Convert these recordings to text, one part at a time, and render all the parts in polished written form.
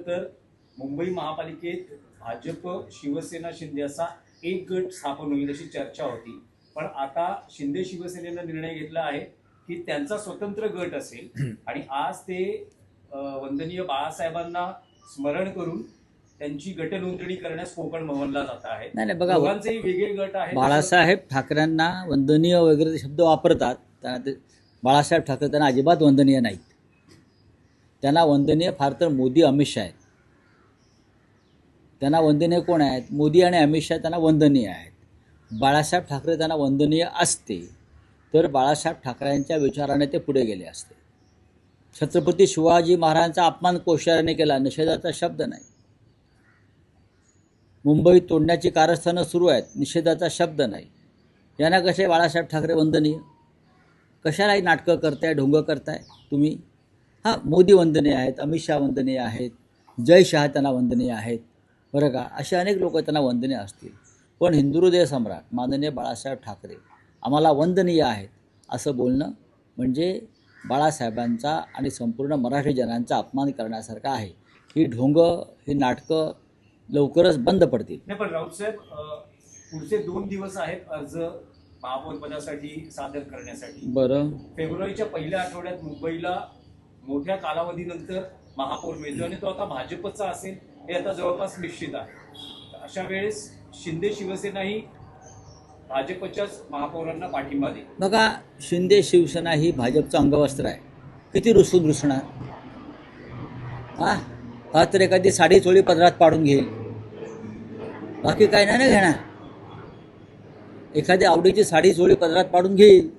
तर मुंबई महापालिकेत भाजप शिवसेना शिंदे असा एक गट स्थापन होईल अशी चर्चा होती, पण आता शिंदे शिवसेनेनं निर्णय घेतला आहे की त्यांचा स्वतंत्र गट असेल आणि आज ते वंदनीय बाळासाहेबांना स्मरण करून त्यांची गट नोंदणी करण्यास कोकण भवनला जात आहे. नाही बघा, दोघांचेही वेगळे गट आहेत. बाळासाहेब ठाकरेंना वंदनीय वगैरे शब्द वापरतात, बाळासाहेब ठाकरे त्यांना अजिबात वंदनीय नाहीत. त्यांना वंदनीय फार तर मोदी अमित शाह आहेत. त्यांना वंदनीय कोण आहेत? मोदी आणि अमित शाह त्यांना वंदनीय आहेत. बाळासाहेब ठाकरे त्यांना वंदनीय असते तर बाळासाहेब ठाकरेंच्या विचाराने ते पुढे गेले असते. छत्रपती शिवाजी महाराजांचा अपमान कोश्यारीने केला, निषेधाचा शब्द नाही. मुंबई तोडण्याची कारस्थानं सुरू आहेत, निषेधाचा शब्द नाही. यांना कसे बाळासाहेब ठाकरे वंदनीय? कशालाही नाटकं करताय, ढोंग करताय तुम्ही? हां, मोदी वंदनीय आहेत, अमित शाह वंदनीय आहेत, जय शाह त्यांना वंदनीय आहेत, बरं का? असे अनेक लोक त्यांना वंदनीय असतील. पण हिंदुहृदय सम्राट माननीय बाळासाहेब ठाकरे आम्हाला वंदनीय आहेत असं बोलणं म्हणजे बाळासाहेबांचा आणि संपूर्ण मराठी जनांचा अपमान करण्यासारखं आहे. ही ढोंग, ही नाटकं लवकरच बंद पडतील. नाही, पण राऊत साहेब, पुढचे 2 दिवस आहेत अर्ज महापौर पदासाठी सादर करण्यासाठी. बरं, फेब्रुवारीच्या पहिल्या आठवड्यात मुंबईला मोठ्या कालावधीनंतर महापौर मिळतो आणि तो आता भाजपचा असेल हे आता जवळपास निश्चित आहे. अशा वेळेस शिंदे शिवसेनाही भाजपच्याच महापौरांना पाठिंबा देईल. बघा, शिंदे शिवसेना ही भाजपचं अंगवस्त्र आहे. किती रुसून रुसणार? हा तर एखादी साडी चोळी पदरात पाडून घेईल, बाकी काय नाही ना घेणार. एखादी आवडीची साडी चोळी पदरात पाडून घेईल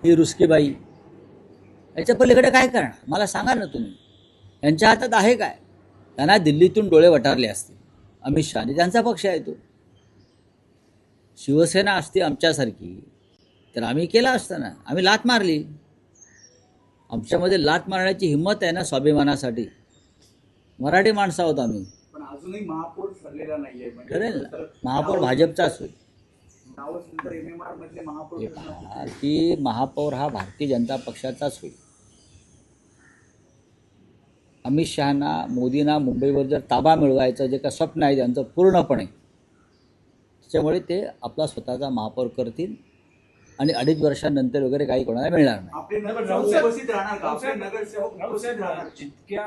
ही रुसकी बाई. याच्या पलीकडे काय करणार मला सांगा ना तुम्ही? यांच्या हातात आहे काय? त्यांना दिल्लीतून डोळे वटारले असते अमित शहाने, त्यांचा पक्ष आहे तो. शिवसेना असती आमच्यासारखी तर आम्ही केलं असतं ना. आम्ही लात मारली. आमच्यामध्ये लात मारण्याची हिंमत आहे ना, स्वाभिमानासाठी. मराठी माणसं आहोत आम्ही. पण अजूनही महापौर ठरलेला नाहीये. ठरेल ना, महापौर भाजपचाच होईल. की महापौर हा भारतीय जनता पक्षाचाच होईल. अमित शहाना, मोदींना मुंबईवर जर ताबा मिळवायचं जे काही स्वप्न आहे त्यांचं पूर्णपणे, त्याच्यामुळे ते आपला स्वतःचा महापौर करतील आणि 2.5 वर्षांनंतर वगैरे काही कोणाला मिळणार नाही. आपले नगरसेवक उपस्थित राहणार का? आपले नगरसेवक जितक्या